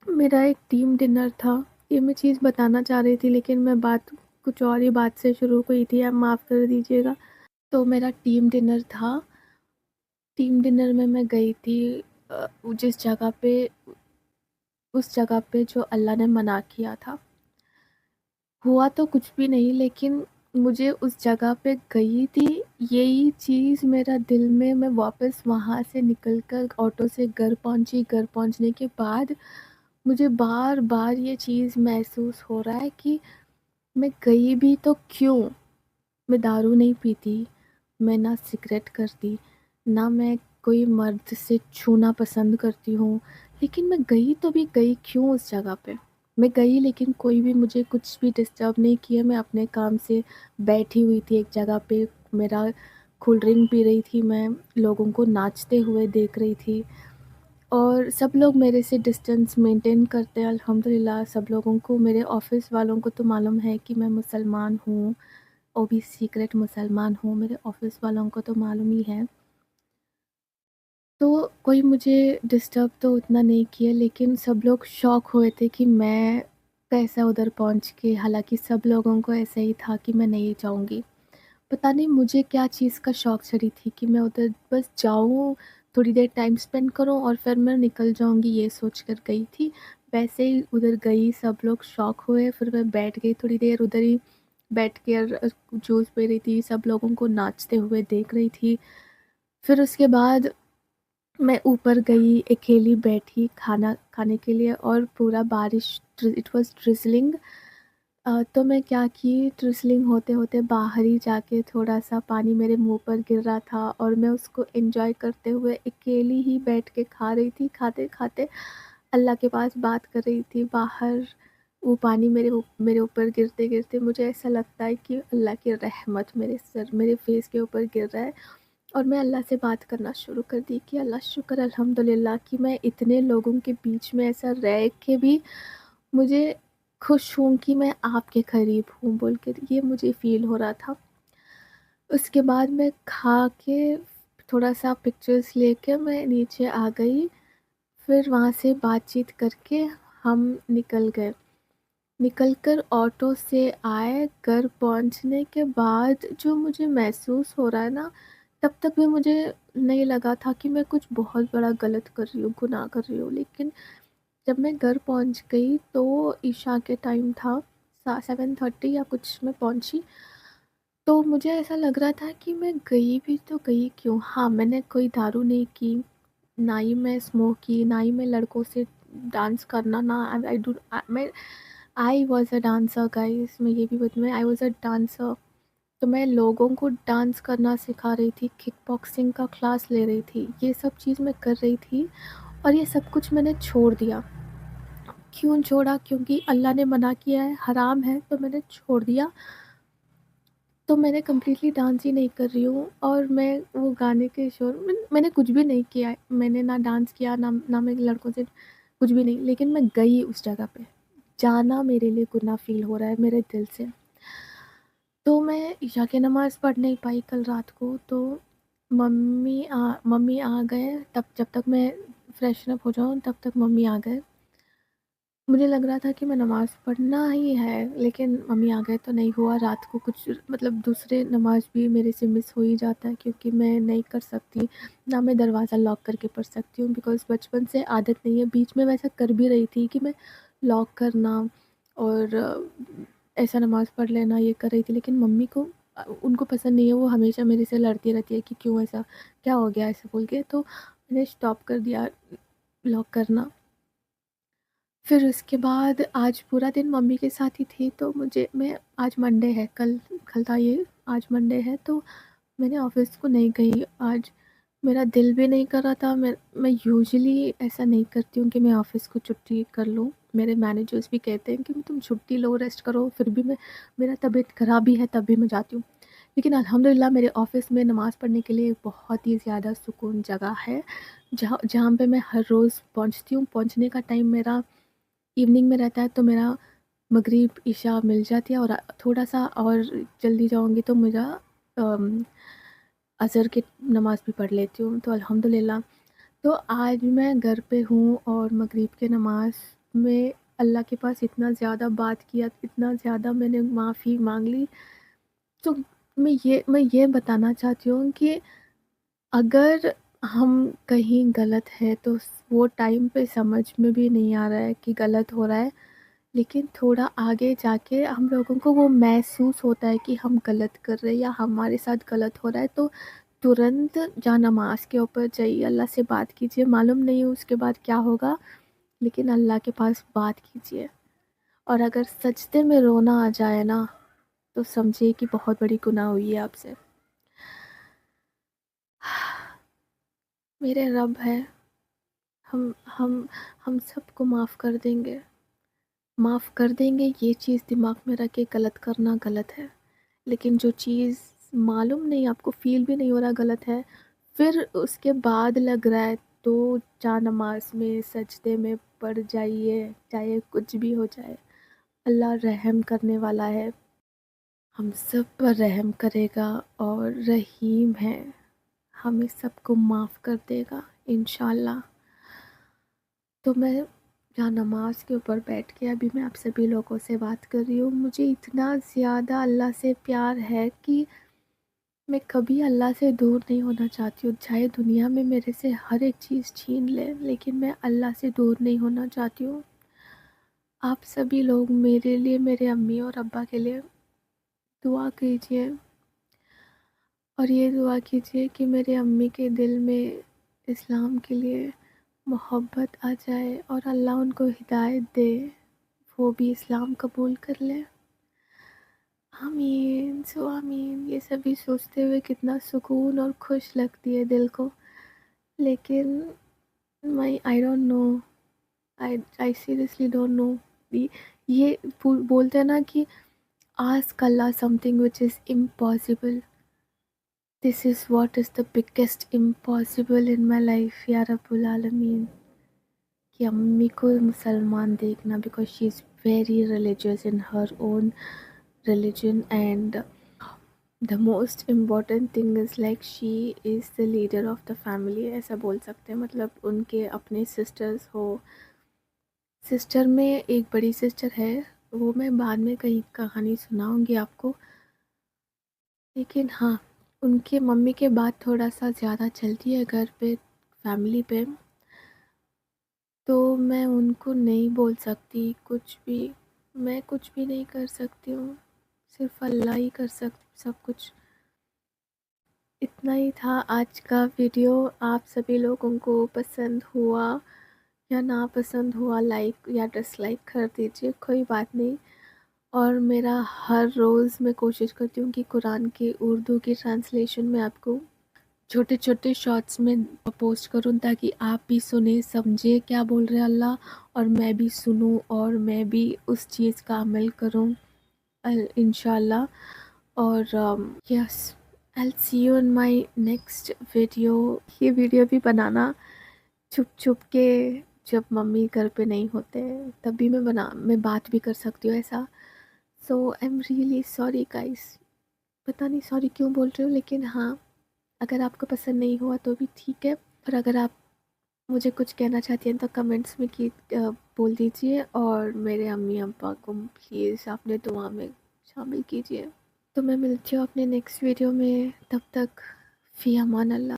मेरा एक team dinner था। ये मैं चीज़ बताना चाह रही थी लेकिन मैं बात कुछ और ही बात से शुरू हुई थी, आप माफ़ कर दीजिएगा। तो मेरा टीम डिनर था। टीम डिनर में मैं गई थी जिस जगह पे उस जगह पे जो अल्लाह ने मना किया था। हुआ तो कुछ भी नहीं लेकिन मुझे उस जगह पे गई थी, यही चीज़ मेरा दिल में मैं वापस वहाँ से निकल कर ऑटो से घर पहुँची। घर पहुँचने के बाद मुझे बार-बार ये चीज़ महसूस हो रहा है कि मैं गई भी तो क्यों? मैं दारू नहीं पीती, मैं ना सिगरेट करती, ना मैं कोई मर्द से छूना पसंद करती हूँ, लेकिन मैं गई तो भी गई क्यों उस जगह पे? मैं गई लेकिन कोई भी मुझे कुछ भी डिस्टर्ब नहीं किया, मैं अपने काम से बैठी हुई थी एक जगह पे, मेरा कोल्ड ड्रिंक पी रही थी मैं, लोगों को नाचते हुए देख रही थी और सब लोग मेरे से डिस्टेंस मेंटेन करते हैं अल्हम्दुलिल्लाह। सब लोगों को, मेरे ऑफ़िस वालों को तो मालूम है कि मैं मुसलमान हूँ। वो भी सीक्रेट मुसलमान हूँ, मेरे ऑफ़िस वालों को तो मालूम ही है। तो कोई मुझे डिस्टर्ब तो उतना नहीं किया लेकिन सब लोग शॉक हुए थे कि मैं कैसा उधर पहुँच के, हालाँकि सब लोगों को ऐसा ही था कि मैं नहीं जाऊँगी। पता नहीं मुझे क्या चीज़ का शौक चढ़ी थी कि मैं उधर बस जाऊँ, थोड़ी देर टाइम स्पेंड करूँ और फिर मैं निकल जाऊँगी, ये सोच कर गई थी। वैसे ही उधर गई, सब लोग शॉक हुए, फिर मैं बैठ गई थोड़ी देर उधर ही बैठ कर जूस पी रही थी, सब लोगों को नाचते हुए देख रही थी। फिर उसके बाद मैं ऊपर गई, अकेली बैठी खाना खाने के लिए और पूरा बारिश इट वाज़ ड्रिज़लिंग। तो मैं क्या की, ट्रिसलिंग होते-होते बाहर ही जाके थोड़ा-सा पानी मेरे मुँह पर गिर रहा था और मैं उसको एन्जॉय करते हुए अकेली ही बैठ के खा रही थी। खाते-खाते अल्लाह के पास बात कर रही थी बाहर। वो पानी मेरे ऊपर गिरते-गिरते मुझे ऐसा लगता है कि अल्लाह की रहमत मेरे फ़ेस के ऊपर गिर रहा है और मैं अल्लाह से बात करना शुरू कर दी कि अल्लाह शुक्र अल्हम्दुलिल्लाह कि मैं इतने लोगों के बीच में ऐसा रह के भी मुझे खुश हूँ कि मैं आपके करीब हूँ बोल कर ये मुझे फ़ील हो रहा था। उसके बाद मैं खा के थोड़ा-सा पिक्चर्स लेके मैं नीचे आ गई, फिर वहाँ से बातचीत करके हम निकल गए। निकल कर ऑटो से आए, घर पहुँचने के बाद जो मुझे महसूस हो रहा है ना, तब तक भी मुझे नहीं लगा था कि मैं कुछ बहुत बड़ा गलत कर रही हूँ, गुनाह कर रही हूँ। लेकिन जब मैं घर पहुँच गई तो इशा के टाइम था, सा 7:30 या कुछ मैं पहुँची, तो मुझे ऐसा लग रहा था कि मैं गई भी तो गई क्यों? हाँ, मैंने कोई दारू नहीं की, ना ही मैं स्मोक की, ना ही मैं लड़कों से डांस करना, ना आई डू मैं I was a dancer guys, मैं ये भी मैं आई वाज़ अ डांसर। तो मैं लोगों को डांस करना सिखा रही थी, किक बॉक्सिंग का क्लास ले रही थी, ये सब चीज़ मैं कर रही थी और ये सब कुछ मैंने छोड़ दिया। क्यों छोड़ा? क्योंकि अल्लाह ने मना किया है, हराम है, तो मैंने छोड़ दिया। तो मैंने कंप्लीटली डांस ही नहीं कर रही हूँ और मैं वो गाने के शोर मैंने कुछ भी नहीं किया है। मैंने ना डांस किया, ना मैं लड़कों से कुछ भी नहीं, लेकिन मैं गई उस जगह पे। जाना मेरे लिए गुनाह फ़ील हो रहा है मेरे दिल से। तो मैं इशा की नमाज़ पढ़ नहीं पाई कल रात को, तो मम्मी आ गए, तब जब तक मैं फ्रेशन अप हो जाऊँ तब तक मम्मी आ गए। मुझे लग रहा था कि मैं नमाज़ पढ़ना ही है, लेकिन मम्मी आ गए तो नहीं हुआ। रात को कुछ मतलब दूसरे नमाज़ भी मेरे से मिस हो ही जाता है क्योंकि मैं नहीं कर सकती, ना मैं दरवाज़ा लॉक करके पढ़ सकती हूँ बिकॉज़ बचपन से आदत नहीं है। बीच में वैसा कर भी रही थी कि मैं लॉक करना और ऐसा नमाज़ पढ़ लेना ये कर रही थी, लेकिन मम्मी को उनको पसंद नहीं है, वो हमेशा मेरे से लड़ती रहती है कि क्यों ऐसा, क्या हो गया ऐसा बोल के, तो मैंने स्टॉप कर दिया लॉक करना। फिर उसके बाद आज पूरा दिन मम्मी के साथ ही थी, तो मैं आज मंडे है, कल कल था ये, आज मंडे है तो मैंने ऑफ़िस को नहीं गई आज। मेरा दिल भी नहीं कर रहा था। मैं यूजुअली ऐसा नहीं करती हूँ कि मैं ऑफ़िस को छुट्टी कर लूँ। मेरे मैनेजर्स भी कहते हैं कि तुम छुट्टी लो, रेस्ट करो, फिर भी मेरा तबीयत ख़राब भी है तब भी मैं जाती हूँ। लेकिन अल्हम्दुलिल्लाह मेरे ऑफ़िस में नमाज़ पढ़ने के लिए बहुत ही ज़्यादा सुकून जगह है, जहाँ जहाँ पे मैं हर रोज़ पहुँचती हूँ। पहुँचने का टाइम मेरा इवनिंग में रहता है, तो मेरा मगरिब, इशा मिल जाती है और थोड़ा-सा और जल्दी जाऊँगी तो मेरा अम, असर की नमाज़ भी पढ़ लेती हूँ, तो अल्हम्दुलिल्लाह। तो आज मैं घर पे हूँ और मगरिब की नमाज़ में अल्लाह के पास इतना ज़्यादा बात किया, इतना ज़्यादा मैंने माफ़ी माँग ली। तो मैं ये बताना चाहती हूँ कि अगर हम कहीं गलत हैं तो वो टाइम पे समझ में भी नहीं आ रहा है कि गलत हो रहा है, लेकिन थोड़ा आगे जाके हम लोगों को वो महसूस होता है कि हम गलत कर रहे हैं या हमारे साथ गलत हो रहा है, तो तुरंत जा नमाज़ के ऊपर जाइए, अल्लाह से बात कीजिए। मालूम नहीं उसके बाद क्या होगा, लेकिन अल्लाह के पास बात कीजिए। और अगर सजदे में रोना आ जाए ना, तो समझिए कि बहुत बड़ी गुनाह हुई है आपसे। मेरे रब है, हम हम हम सबको माफ़ कर देंगे। माफ़ कर देंगे ये चीज़ दिमाग में रख के गलत करना गलत है। लेकिन जो चीज़ मालूम नहीं, आपको फ़ील भी नहीं हो रहा गलत है, फिर उसके बाद लग रहा है, तो जा नमाज़ में सजदे में पड़ जाइए, चाहे कुछ भी हो जाए। अल्लाह रहम करने वाला है, हम सब पर रहम करेगा और रहीम है, हमें सबको माफ़ कर देगा इंशाअल्लाह। तो मैं यहाँ नमाज़ के ऊपर बैठ के अभी मैं आप सभी लोगों से बात कर रही हूँ। मुझे इतना ज़्यादा अल्लाह से प्यार है कि मैं कभी अल्लाह से दूर नहीं होना चाहती हूँ। चाहे दुनिया में मेरे से हर एक चीज़ छीन लें, लेकिन मैं अल्लाह से दूर नहीं होना चाहती हूँ। आप सभी लोग मेरे लिए, मेरे अम्मी और अब्बा के लिए दुआ कीजिए, और ये दुआ कीजिए कि मेरे अम्मी के दिल में इस्लाम के लिए मोहब्बत आ जाए और अल्लाह उनको हिदायत दे, वो भी इस्लाम कबूल कर लें। आमीन सो आमीन। ये सभी सोचते हुए कितना सुकून और खुश लगती है दिल को। लेकिन I don't know, I seriously don't know. ये बोलते हैं ना कि ask Allah something which is impossible, this is what is the biggest impossible in my life या रब्बुल आलमीन। कि अम्मी को मुसलमान देखना, because she is very religious in her own religion, and the most important thing is like she is the leader of the family, ऐसा बोल सकते हैं। मतलब उनके अपने सिस्टर्स हो, सिस्टर में एक बड़ी सिस्टर है, वो मैं बाद में कहीं कहानी सुनाऊंगी आपको। लेकिन हाँ, उनके मम्मी के बाद थोड़ा सा ज़्यादा चलती है घर पे, फैमिली पे, तो मैं उनको नहीं बोल सकती कुछ भी, मैं कुछ भी नहीं कर सकती हूँ, सिर्फ अल्लाह ही कर सब कुछ। इतना ही था आज का वीडियो। आप सभी लोगों को पसंद हुआ या ना पसंद हुआ, लाइक या डिसलाइक कर दीजिए, कोई बात नहीं। और मेरा हर रोज़ मैं कोशिश करती हूँ कि कुरान की उर्दू की ट्रांसलेशन में आपको छोटे छोटे शॉर्ट्स में पोस्ट करूँ, ताकि आप भी सुने समझे क्या बोल रहे अल्लाह, और मैं भी सुनूँ और मैं भी उस चीज़ का अमल करूँ इंशाल्लाह। और yes, I see you in my next video. ये वीडियो भी बनाना छुप छुप के, जब मम्मी घर पे नहीं होते तभी मैं बात भी कर सकती हूँ ऐसा। So I am really sorry guys, पता नहीं सॉरी क्यों बोल रही हूँ, लेकिन हाँ, अगर आपको पसंद नहीं हुआ तो भी ठीक है। और अगर आप मुझे कुछ कहना चाहती हैं तो कमेंट्स में बोल दीजिए, और मेरे अम्मी अब्बा को प्लीज़ अपने दुआ में शामिल कीजिए। तो मैं मिलती हूँ अपने नेक्स्ट वीडियो में, तब तक फ़ी अमान अल्लाह।